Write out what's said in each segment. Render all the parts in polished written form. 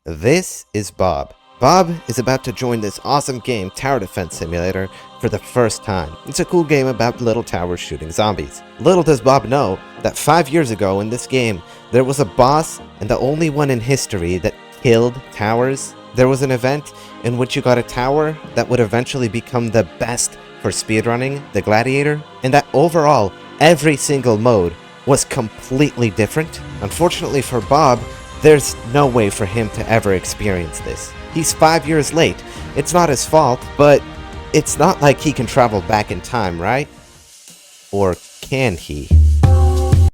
This is Bob. Bob is about to join this awesome game, Tower Defense Simulator, for the first time. It's a cool game about little towers shooting zombies. Little does Bob know that 5 years ago in this game, there was a boss and the only one in history that killed towers. There was an event in which you got a tower that would eventually become the best for speedrunning, the Gladiator, and that overall, every single mode was completely different. Unfortunately for Bob, there's no way for him to ever experience this. He's 5 years late. It's not his fault, but it's not like he can travel back in time, right? Or can he?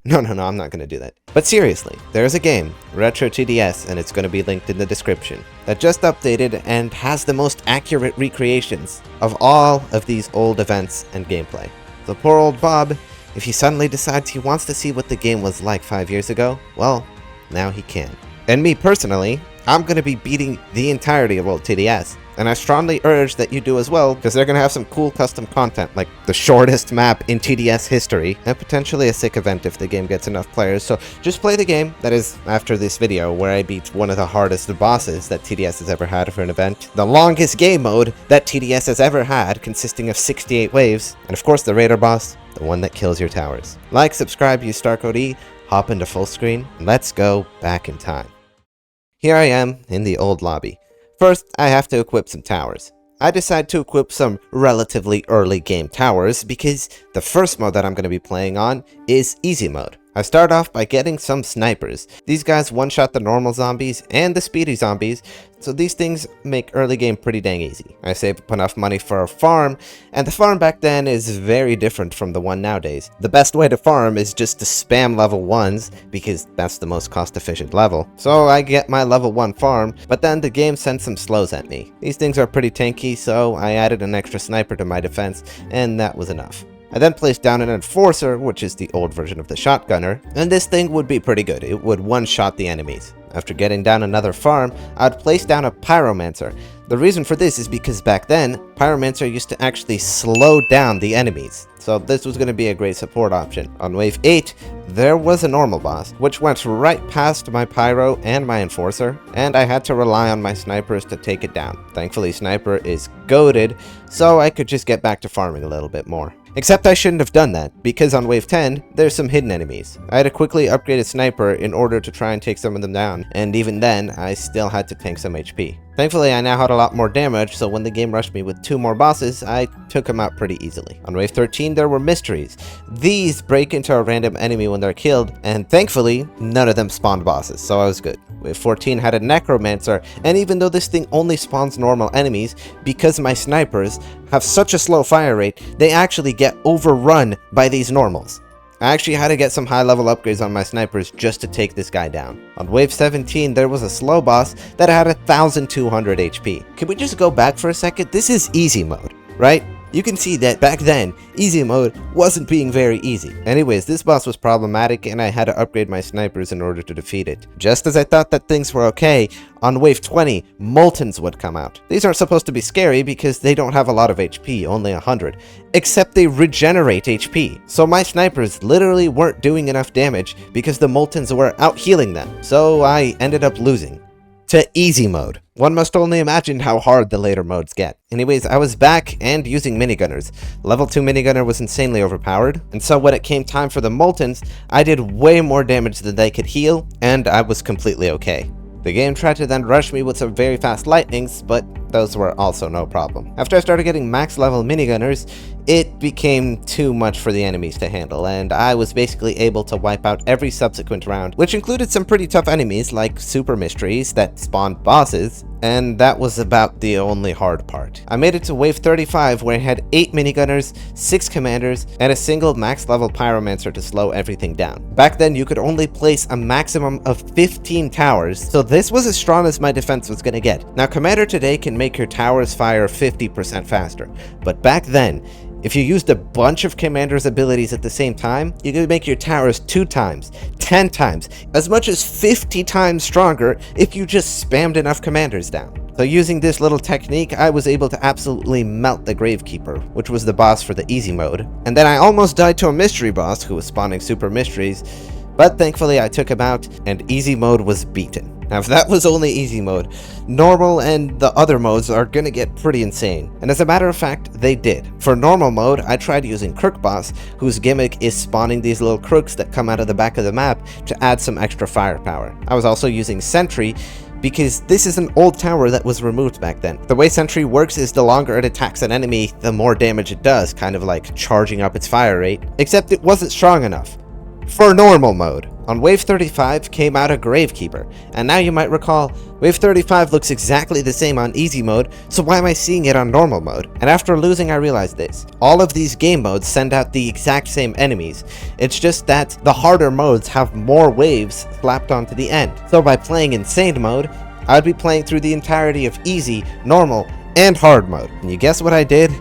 No, I'm not gonna do that. But seriously, there's a game, Retro TDS, and it's gonna be linked in the description, that just updated and has the most accurate recreations of all of these old events and gameplay. So poor old Bob, if he suddenly decides he wants to see what the game was like 5 years ago, well, now he can. And me personally, I'm going to be beating the entirety of old TDS, and I strongly urge that you do as well, because they're going to have some cool custom content, like the shortest map in TDS history, and potentially a sick event if the game gets enough players. So just play the game, that is, after this video, where I beat one of the hardest bosses that TDS has ever had for an event, the longest game mode that TDS has ever had, consisting of 68 waves, and of course the Raider boss, the one that kills your towers. Like, subscribe, use star code E, hop into full screen, and let's go back in time. Here I am in the old lobby. First, I have to equip some towers. I decide to equip some relatively early game towers because the first mode that I'm going to be playing on is easy mode. I start off by getting some snipers. These guys one-shot the normal zombies and the speedy zombies, so these things make early game pretty dang easy. I save up enough money for a farm, and the farm back then is very different from the one nowadays. The best way to farm is just to spam level 1s, because that's the most cost-efficient level. So I get my level 1 farm, but then the game sends some slows at me. These things are pretty tanky, so I added an extra sniper to my defense, and that was enough. I then placed down an enforcer, which is the old version of the shotgunner, and this thing would be pretty good. It would one-shot the enemies. After getting down another farm, I'd place down a pyromancer. The reason for this is because back then, pyromancer used to actually slow down the enemies, so this was going to be a great support option. On wave 8, there was a normal boss, which went right past my pyro and my enforcer, and I had to rely on my snipers to take it down. Thankfully, sniper is goated, so I could just get back to farming a little bit more. Except I shouldn't have done that, because on wave 10, there's some hidden enemies. I had to quickly upgrade a sniper in order to try and take some of them down, and even then, I still had to tank some HP. Thankfully, I now had a lot more damage, so when the game rushed me with 2 more bosses, I took them out pretty easily. On wave 13, there were mysteries. These break into a random enemy when they're killed, and thankfully, none of them spawned bosses, so I was good. Wave 14 had a necromancer, and even though this thing only spawns normal enemies, because my snipers have such a slow fire rate, they actually get overrun by these normals. I actually had to get some high level upgrades on my snipers just to take this guy down. On wave 17, there was a slow boss that had 1200 HP. Can we just go back for a second? This is easy mode, right? You can see that back then, easy mode wasn't being very easy. Anyways, this boss was problematic and I had to upgrade my snipers in order to defeat it. Just as I thought that things were okay, on wave 20, Moltens would come out. These aren't supposed to be scary because they don't have a lot of HP, only 100. Except they regenerate HP. So my snipers literally weren't doing enough damage because the Moltens were out healing them. So I ended up losing to easy mode. One must only imagine how hard the later modes get. Anyways, I was back and using minigunners. Level 2 minigunner was insanely overpowered, and so when it came time for the Moltens, I did way more damage than they could heal, and I was completely okay. The game tried to then rush me with some very fast lightnings, but those were also no problem. After I started getting max level minigunners, it became too much for the enemies to handle, and I was basically able to wipe out every subsequent round, which included some pretty tough enemies like super mysteries that spawned bosses, and that was about the only hard part. I made it to wave 35 where I had 8 minigunners, 6 commanders, and a single max level pyromancer to slow everything down. Back then you could only place a maximum of 15 towers, so this was as strong as my defense was gonna get. Now commander today can make your towers fire 50% faster, but back then, if you used a bunch of commander's abilities at the same time, you could make your towers 2 times, 10 times, as much as 50 times stronger if you just spammed enough commanders down. So using this little technique, I was able to absolutely melt the Gravekeeper, which was the boss for the easy mode. And then I almost died to a mystery boss who was spawning super mysteries, but thankfully I took him out and easy mode was beaten. Now, if that was only easy mode, normal and the other modes are gonna get pretty insane. And as a matter of fact, they did. For normal mode, I tried using Crook Boss, whose gimmick is spawning these little crooks that come out of the back of the map to add some extra firepower. I was also using Sentry, because this is an old tower that was removed back then. The way Sentry works is the longer it attacks an enemy, the more damage it does, kind of like charging up its fire rate, except it wasn't strong enough. For normal mode, on Wave 35 came out a Gravekeeper, and now you might recall, Wave 35 looks exactly the same on easy mode, so why am I seeing it on normal mode? And after losing I realized this. All of these game modes send out the exact same enemies, it's just that the harder modes have more waves slapped onto the end. So by playing insane mode, I would be playing through the entirety of easy, normal, and hard mode. And you guess what I did?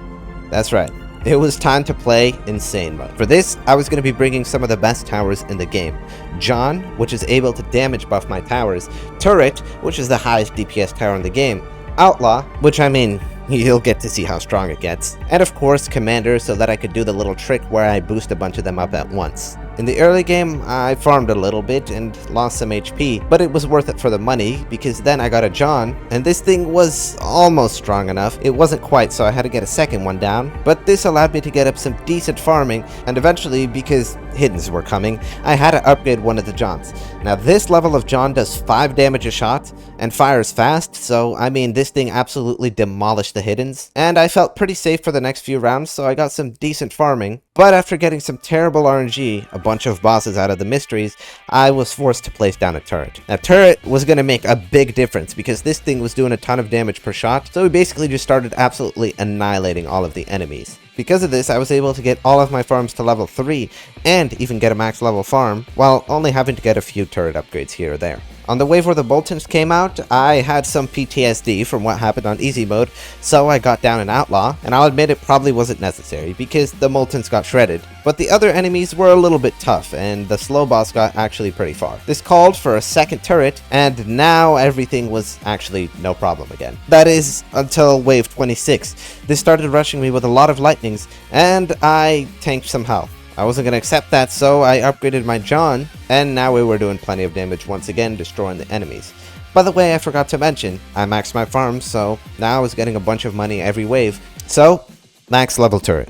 That's right. It was time to play insane mode. For this, I was going to be bringing some of the best towers in the game. John, which is able to damage buff my towers. Turret, which is the highest DPS tower in the game. Outlaw, which I mean, you'll get to see how strong it gets. And of course, Commander, so that I could do the little trick where I boost a bunch of them up at once. In the early game, I farmed a little bit and lost some HP, but it was worth it for the money, because then I got a John, and this thing was almost strong enough. It wasn't quite, so I had to get a second one down, but this allowed me to get up some decent farming, and eventually, because hiddens were coming, I had to upgrade one of the Johns. Now this level of John does 5 damage a shot, and fires fast, so I mean this thing absolutely demolished the hiddens, and I felt pretty safe for the next few rounds, so I got some decent farming. But after getting some terrible RNG, a bunch of bosses out of the mysteries, I was forced to place down a turret. Now turret was going to make a big difference because this thing was doing a ton of damage per shot, so we basically just started absolutely annihilating all of the enemies. Because of this, I was able to get all of my farms to level 3 and even get a max level farm, while only having to get a few turret upgrades here or there. On the wave where the Boltons came out, I had some PTSD from what happened on easy mode, so I got down an Outlaw, and I'll admit it probably wasn't necessary because the Moltons got shredded. But the other enemies were a little bit tough, and the slow boss got actually pretty far. This called for a second turret, and now everything was actually no problem again. That is, until wave 26. This started rushing me with a lot of lightnings, and I tanked some health. I wasn't going to accept that, so I upgraded my John, and now we were doing plenty of damage once again, destroying the enemies. By the way, I forgot to mention, I maxed my farms, so now I was getting a bunch of money every wave. So, max level turret.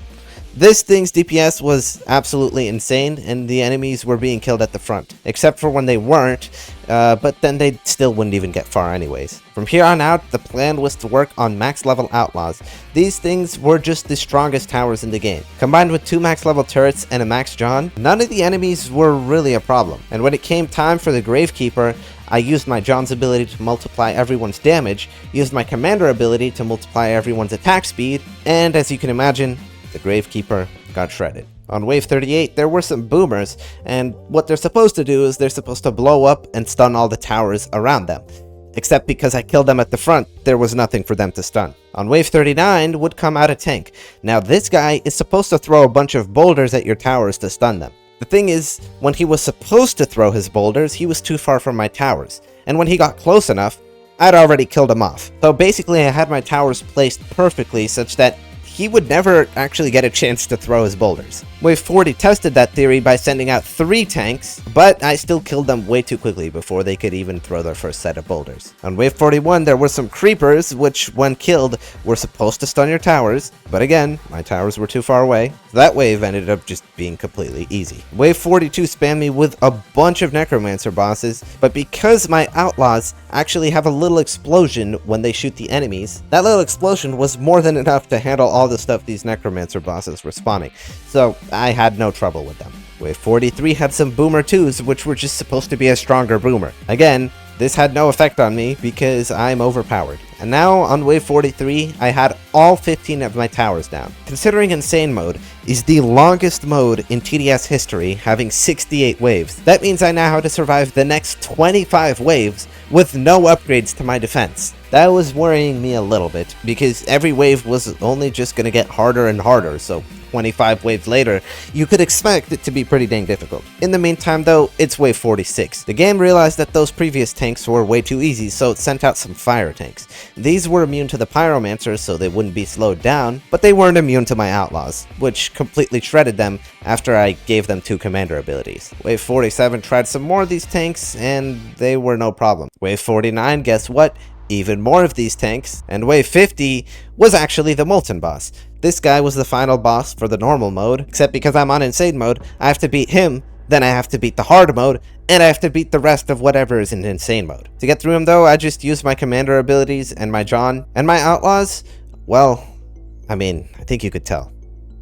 This thing's DPS was absolutely insane, and the enemies were being killed at the front, except for when they weren't, but then they still wouldn't even get far anyways. From here on out, the plan was to work on max level outlaws. These things were just the strongest towers in the game. Combined with 2 max level turrets and a max John, none of the enemies were really a problem. And when it came time for the Gravekeeper, I used my John's ability to multiply everyone's damage, used my Commander ability to multiply everyone's attack speed, and as you can imagine, the Gravekeeper got shredded. On wave 38, there were some boomers, and what they're supposed to do is they're supposed to blow up and stun all the towers around them. Except because I killed them at the front, there was nothing for them to stun. On wave 39 would come out a tank. Now this guy is supposed to throw a bunch of boulders at your towers to stun them. The thing is, when he was supposed to throw his boulders, he was too far from my towers. And when he got close enough, I'd already killed him off. So basically I had my towers placed perfectly such that he would never actually get a chance to throw his boulders. Wave 40 tested that theory by sending out 3 tanks, but I still killed them way too quickly before they could even throw their first set of boulders. On wave 41, there were some creepers, which when killed, were supposed to stun your towers, but again, my towers were too far away. That wave ended up just being completely easy. Wave 42 spammed me with a bunch of Necromancer bosses, but because my outlaws actually have a little explosion when they shoot the enemies, that little explosion was more than enough to handle all the stuff these Necromancer bosses were spawning, so I had no trouble with them. Wave 43 had some Boomer 2s, which were just supposed to be a stronger Boomer. Again, this had no effect on me because I'm overpowered. And now on wave 43, I had all 15 of my towers down. Considering insane mode is the longest mode in TDS history, having 68 waves. That means I now have to survive the next 25 waves with no upgrades to my defense. That was worrying me a little bit because every wave was only just going to get harder and harder, so 25 waves later, you could expect it to be pretty dang difficult. In the meantime though, it's wave 46. The game realized that those previous tanks were way too easy, so it sent out some fire tanks. These were immune to the pyromancers, so they wouldn't be slowed down, but they weren't immune to my outlaws, which completely shredded them after I gave them 2 commander abilities. Wave 47 tried some more of these tanks, and they were no problem. Wave 49, guess what? Even more of these tanks, and Wave 50 was actually the Molten boss. This guy was the final boss for the normal mode, except because I'm on Insane mode, I have to beat him, then I have to beat the hard mode, and I have to beat the rest of whatever is in Insane mode. To get through him though, I just used my commander abilities and my John, and my outlaws, well, I mean, I think you could tell.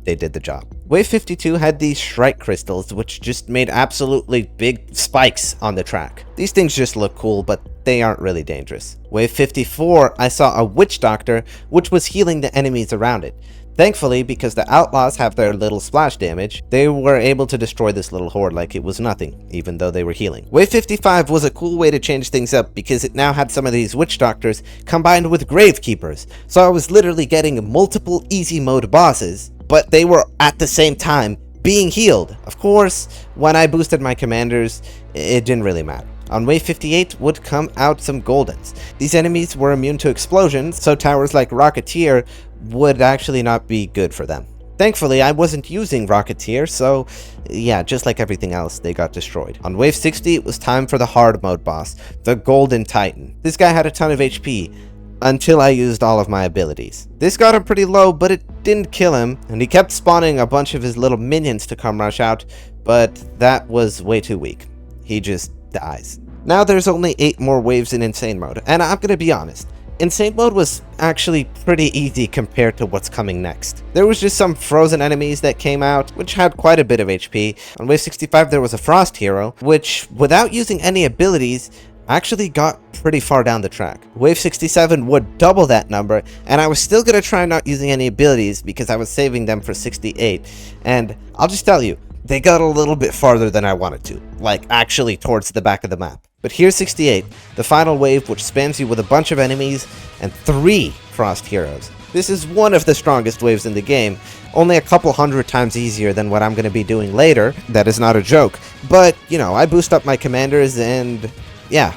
They did the job. Wave 52 had these Shrike crystals, which just made absolutely big spikes on the track. These things just look cool, but they aren't really dangerous. Wave 54, I saw a Witch Doctor, which was healing the enemies around it. Thankfully, because the outlaws have their little splash damage, they were able to destroy this little horde like it was nothing, even though they were healing. Wave 55 was a cool way to change things up because it now had some of these Witch Doctors combined with Gravekeepers, so I was literally getting multiple easy mode bosses, but they were at the same time being healed. Of course, when I boosted my commanders, it didn't really matter. On Wave 58 would come out some Goldens. These enemies were immune to explosions, so towers like Rocketeer would actually not be good for them. Thankfully, I wasn't using Rocketeer, so yeah, just like everything else, they got destroyed. On Wave 60, it was time for the hard mode boss, the Golden Titan. This guy had a ton of HP, until I used all of my abilities. This got him pretty low, but it didn't kill him, and he kept spawning a bunch of his little minions to come rush out, but that was way too weak. He just dies. Now there's only 8 more waves in Insane mode, and I'm gonna be honest, Insane mode was actually pretty easy compared to what's coming next. There was just some frozen enemies that came out, which had quite a bit of HP. On Wave 65 there was a Frost hero, which without using any abilities, actually got pretty far down the track. Wave 67 would double that number, and I was still gonna try not using any abilities because I was saving them for 68, and I'll just tell you, they got a little bit farther than I wanted to, like actually towards the back of the map. But here's 68, the final wave which spams you with a bunch of enemies and 3 Frost heroes. This is one of the strongest waves in the game, only a couple hundred times easier than what I'm going to be doing later. That is not a joke, but you know, I boost up my commanders and yeah,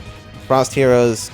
Frost heroes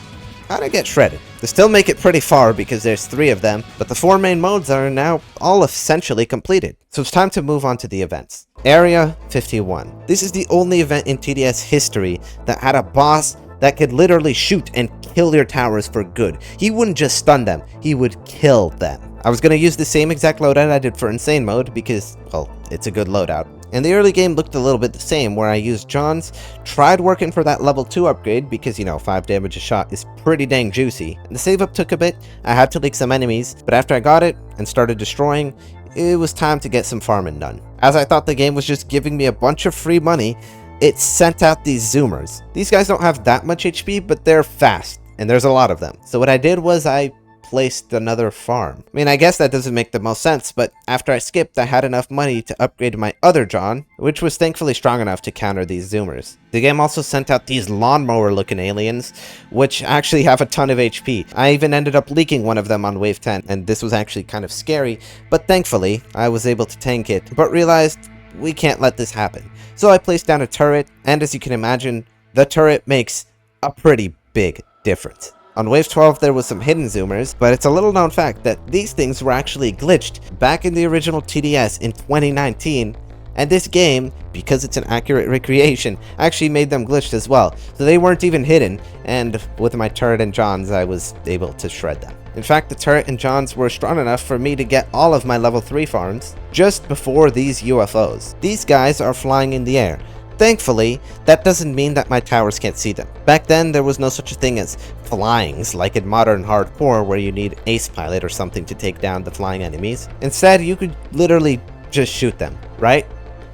kind of get shredded. They still make it pretty far because there's 3 of them, but the 4 main modes are now all essentially completed. So it's time to move on to the events. Area 51. This is the only event in TDS history that had a boss that could literally shoot and kill your towers for good. He wouldn't just stun them, he would kill them. I was going to use the same exact loadout I did for Insane mode because, well, it's a good loadout. And the early game looked a little bit the same, where I used John's, tried working for that level 2 upgrade because, you know, 5 damage a shot is pretty dang juicy. And the save up took a bit, I had to leak some enemies, but after I got it and started destroying, it was time to get some farming done. As I thought the game was just giving me a bunch of free money, it sent out these Zoomers. These guys don't have that much HP, but they're fast, and there's a lot of them. So what I did was I placed another farm. I mean, I guess that doesn't make the most sense, but after I skipped, I had enough money to upgrade my other John, which was thankfully strong enough to counter these Zoomers. The game also sent out these lawnmower looking aliens, which actually have a ton of HP. I even ended up leaking one of them on Wave 10, and this was actually kind of scary, but thankfully, I was able to tank it, but realized we can't let this happen. So I placed down a turret, and as you can imagine, the turret makes a pretty big difference. On Wave 12 there was some hidden Zoomers, but it's a little known fact that these things were actually glitched back in the original TDS in 2019, and this game, because it's an accurate recreation, actually made them glitched as well. So they weren't even hidden, and with my turret and Johns I was able to shred them. In fact, the turret and Johns were strong enough for me to get all of my level 3 farms just before these UFOs. These guys are flying in the air. Thankfully, that doesn't mean that my towers can't see them. Back then, there was no such a thing as flyings, like in modern hardcore where you need Ace Pilot or something to take down the flying enemies. Instead, you could literally just shoot them, right?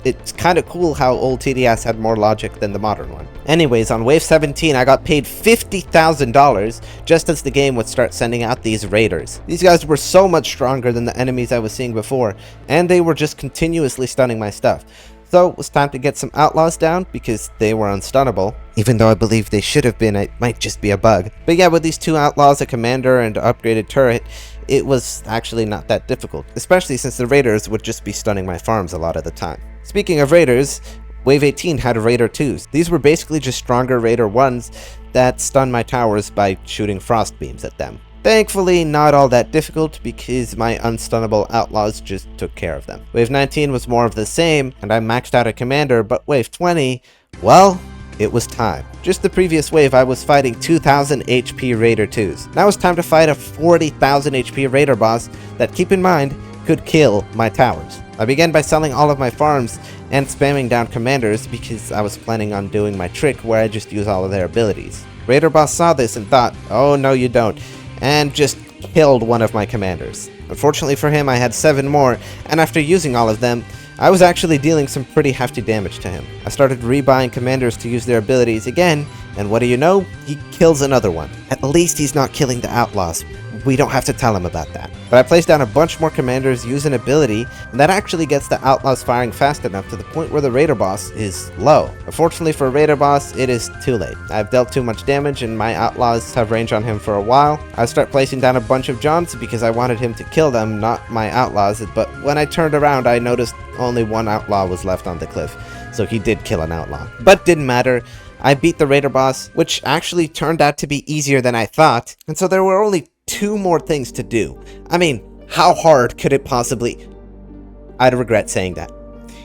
It's kind of cool how old TDS had more logic than the modern one. Anyways, on Wave 17, I got paid $50,000 just as the game would start sending out these raiders. These guys were so much stronger than the enemies I was seeing before, and they were just continuously stunning my stuff. So it was time to get some outlaws down because they were unstunnable. Even though I believe they should have been, it might just be a bug. But yeah, with these 2 outlaws, a commander, and an upgraded turret, it was actually not that difficult. Especially since the raiders would just be stunning my farms a lot of the time. Speaking of raiders, Wave 18 had Raider 2s. These were basically just stronger Raider 1s that stunned my towers by shooting frost beams at them. Thankfully, not all that difficult because my unstunnable outlaws just took care of them. Wave 19 was more of the same, and I maxed out a commander, but wave 20, well, it was time. Just the previous wave, I was fighting 2,000 HP Raider 2s. Now it's time to fight a 40,000 HP Raider boss that, keep in mind, could kill my towers. I began by selling all of my farms and spamming down commanders because I was planning on doing my trick where I just use all of their abilities. Raider boss saw this and thought, oh no you don't, and just killed one of my commanders. Unfortunately for him, I had 7 more, and after using all of them, I was actually dealing some pretty hefty damage to him. I started rebuying commanders to use their abilities again, and what do you know? He kills another one. At least he's not killing the outlaws. We don't have to tell him about that. But I placed down a bunch more commanders, use an ability, and that actually gets the outlaws firing fast enough to the point where the Raider boss is low. Unfortunately for a Raider boss, it is too late. I've dealt too much damage and my outlaws have range on him for a while. I start placing down a bunch of Johns because I wanted him to kill them, not my outlaws, but when I turned around I noticed only one outlaw was left on the cliff. So he did kill an outlaw. But didn't matter. I beat the Raider boss, which actually turned out to be easier than I thought, and so there were only 2 more things to do. I mean, how hard could it possibly... I'd regret saying that.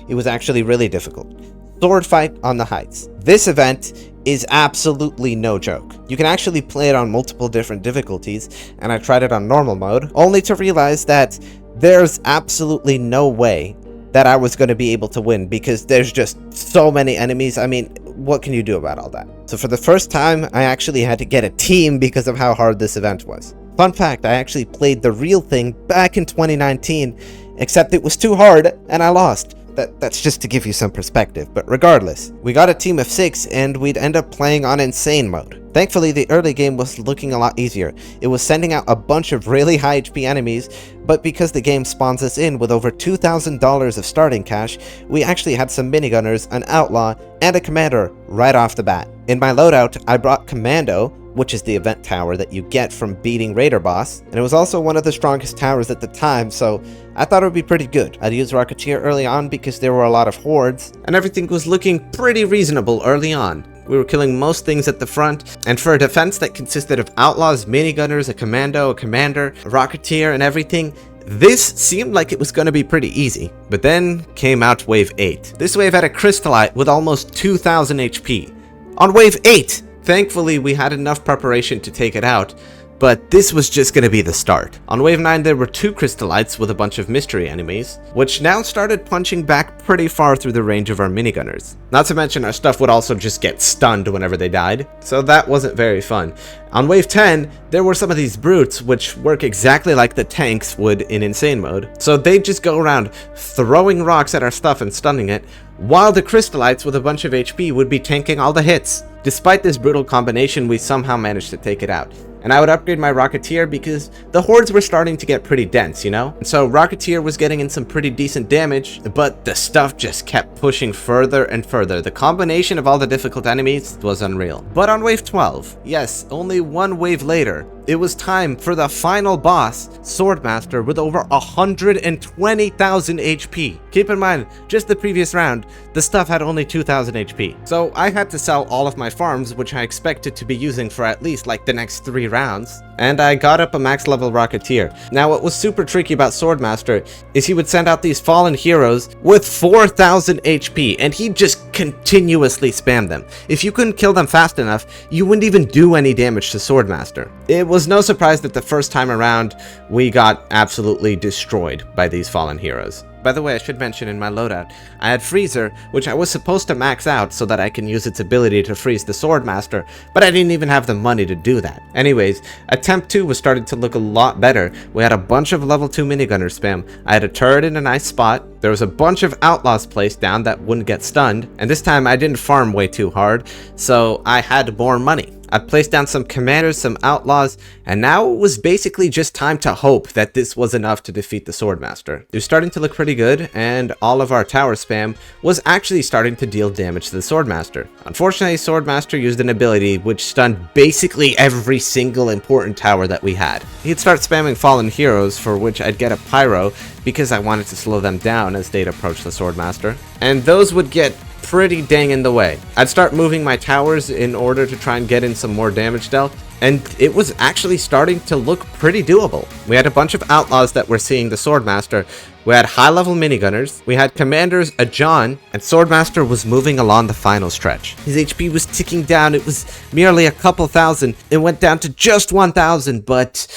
It was actually really difficult. Sword fight on the heights. This event is absolutely no joke. You can actually play it on multiple different difficulties, and I tried it on normal mode, only to realize that there's absolutely no way that I was going to be able to win because there's just so many enemies. I mean, what can you do about all that? So for the first time, I actually had to get a team because of how hard this event was. Fun fact, I actually played the real thing back in 2019, except it was too hard and I lost. That's just to give you some perspective, but regardless, we got a team of 6 and we'd end up playing on insane mode. Thankfully, the early game was looking a lot easier. It was sending out a bunch of really high HP enemies, but because the game spawns us in with over $2,000 of starting cash, we actually had some minigunners, an outlaw, and a commander right off the bat. In my loadout, I brought Commando, which is the event tower that you get from beating Raider boss, and it was also one of the strongest towers at the time, so I thought it would be pretty good. I'd use Rocketeer early on because there were a lot of hordes, and everything was looking pretty reasonable early on. We were killing most things at the front, and for a defense that consisted of outlaws, minigunners, a commando, a commander, a Rocketeer, and everything, this seemed like it was going to be pretty easy. But then came out Wave 8. This wave had a Crystallite with almost 2,000 HP. On Wave 8! Thankfully, we had enough preparation to take it out, but this was just going to be the start. On Wave 9, there were 2 Crystallites with a bunch of mystery enemies, which now started punching back pretty far through the range of our minigunners. Not to mention, our stuff would also just get stunned whenever they died, so that wasn't very fun. On Wave 10, there were some of these brutes, which work exactly like the tanks would in insane mode, so they'd just go around throwing rocks at our stuff and stunning it, while the Crystallites with a bunch of HP would be tanking all the hits. Despite this brutal combination, we somehow managed to take it out. And I would upgrade my Rocketeer because the hordes were starting to get pretty dense, you know? And so Rocketeer was getting in some pretty decent damage, but the stuff just kept pushing further and further. The combination of all the difficult enemies was unreal. But on Wave 12, yes, only one wave later, it was time for the final boss, Swordmaster, with over 120,000 HP. Keep in mind, just the previous round, the stuff had only 2,000 HP. So I had to sell all of my farms, which I expected to be using for at least like the next 3 rounds. And I got up a max level Rocketeer. Now what was super tricky about Swordmaster is he would send out these fallen heroes with 4,000 HP and he'd just continuously spam them. If you couldn't kill them fast enough, you wouldn't even do any damage to Swordmaster. It was no surprise that the first time around, we got absolutely destroyed by these fallen heroes. By the way, I should mention in my loadout, I had Freezer, which I was supposed to max out so that I can use its ability to freeze the Swordmaster, but I didn't even have the money to do that. Anyways, Attempt 2 was starting to look a lot better. We had a bunch of level 2 minigunner spam, I had a turret in a nice spot, there was a bunch of outlaws placed down that wouldn't get stunned, and this time I didn't farm way too hard, so I had more money. I placed down some commanders, some outlaws, and now it was basically just time to hope that this was enough to defeat the Swordmaster. It was starting to look pretty good, and all of our tower spam was actually starting to deal damage to the Swordmaster. Unfortunately, Swordmaster used an ability which stunned basically every single important tower that we had. He'd start spamming fallen heroes, for which I'd get a pyro because I wanted to slow them down as they'd approach the Swordmaster, and those would get pretty dang in the way. I'd start moving my towers in order to try and get in some more damage dealt, and it was actually starting to look pretty doable. We had a bunch of outlaws that were seeing the Swordmaster. We had high-level minigunners, we had commanders, a John, and Swordmaster was moving along the final stretch. His HP was ticking down. It was merely a couple thousand. It went down to just 1,000, but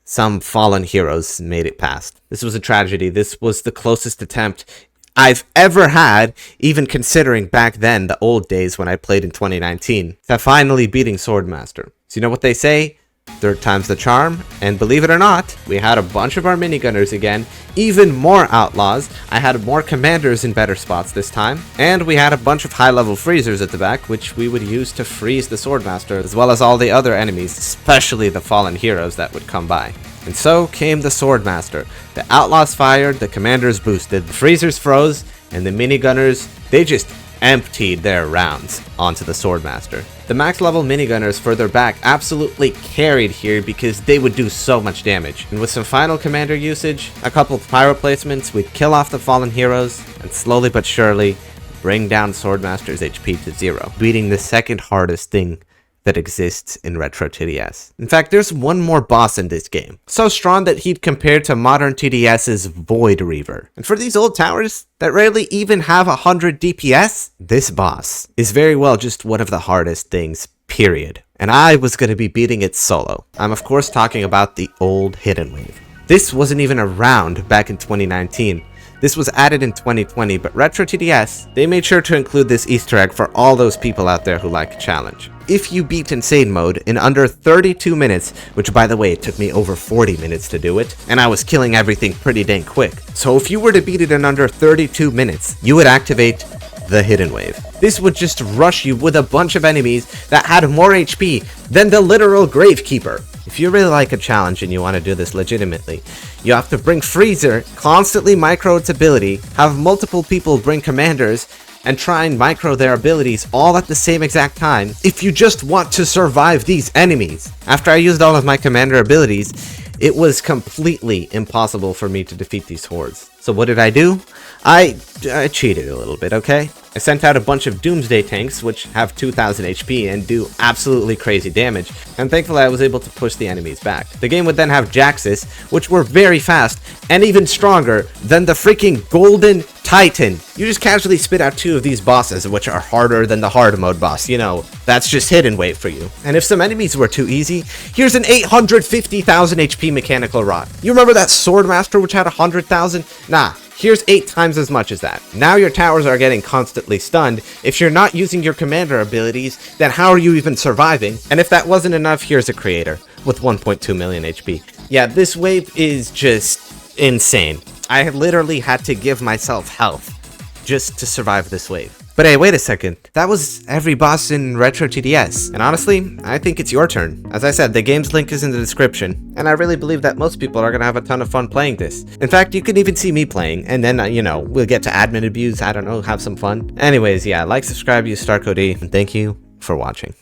some fallen heroes made it past. This was a tragedy. This was the closest attempt I've ever had, even considering back then, the old days when I played in 2019, to finally beating Swordmaster. So you know what they say? Third time's the charm, and believe it or not, we had a bunch of our minigunners again, even more outlaws. I had more commanders in better spots this time, and we had a bunch of high-level freezers at the back, which we would use to freeze the Swordmaster, as well as all the other enemies, especially the fallen heroes that would come by. And so came the Swordmaster. The outlaws fired, the commanders boosted, the freezers froze, and the minigunners, they just emptied their rounds onto the Swordmaster. The max level minigunners further back absolutely carried here because they would do so much damage. And with some final commander usage, a couple of pyro placements, we'd kill off the fallen heroes, and slowly but surely bring down Swordmaster's HP to 0, beating the second hardest thing that exists in Retro TDS. In fact, there's one more boss in this game, so strong that he'd compare to modern TDS's Void Reaver. And for these old towers that rarely even have 100 DPS, this boss is very well just one of the hardest things, period. And I was going to be beating it solo. I'm of course talking about the old Hidden Wave. This wasn't even around back in 2019. This was added in 2020, but Retro TDS, they made sure to include this Easter egg for all those people out there who like a challenge. If you beat Insane Mode in under 32 minutes, which by the way, it took me over 40 minutes to do it, and I was killing everything pretty dang quick. So if you were to beat it in under 32 minutes, you would activate the Hidden Wave. This would just rush you with a bunch of enemies that had more HP than the literal Gravekeeper. If you really like a challenge and you want to do this legitimately, you have to bring Freezer, constantly micro its ability, have multiple people bring commanders, and try and micro their abilities all at the same exact time if you just want to survive these enemies. After I used all of my commander abilities, it was completely impossible for me to defeat these hordes. So what did I do? I cheated a little bit, okay? I sent out a bunch of Doomsday tanks, which have 2,000 HP and do absolutely crazy damage, and thankfully I was able to push the enemies back. The game would then have Jaxes, which were very fast and even stronger than the freaking Golden Titan. You just casually spit out 2 of these bosses, which are harder than the hard mode boss. You know, that's just Hidden Wave for you. And if some enemies were too easy, here's an 850,000 HP Mechanical Rod. You remember that Swordmaster which had 100,000? Nah. Here's 8 times as much as that. Now your towers are getting constantly stunned. If you're not using your commander abilities, then how are you even surviving? And if that wasn't enough, here's a creator with 1.2 million HP. Yeah, this wave is just insane. I literally had to give myself health just to survive this wave. But hey, wait a second. That was every boss in Retro TDS. And honestly, I think it's your turn. As I said, the game's link is in the description. And I really believe that most people are going to have a ton of fun playing this. In fact, you can even see me playing. And then, you know, we'll get to admin abuse. I don't know, have some fun. Anyways, yeah, like, subscribe, use StarCodeE. And thank you for watching.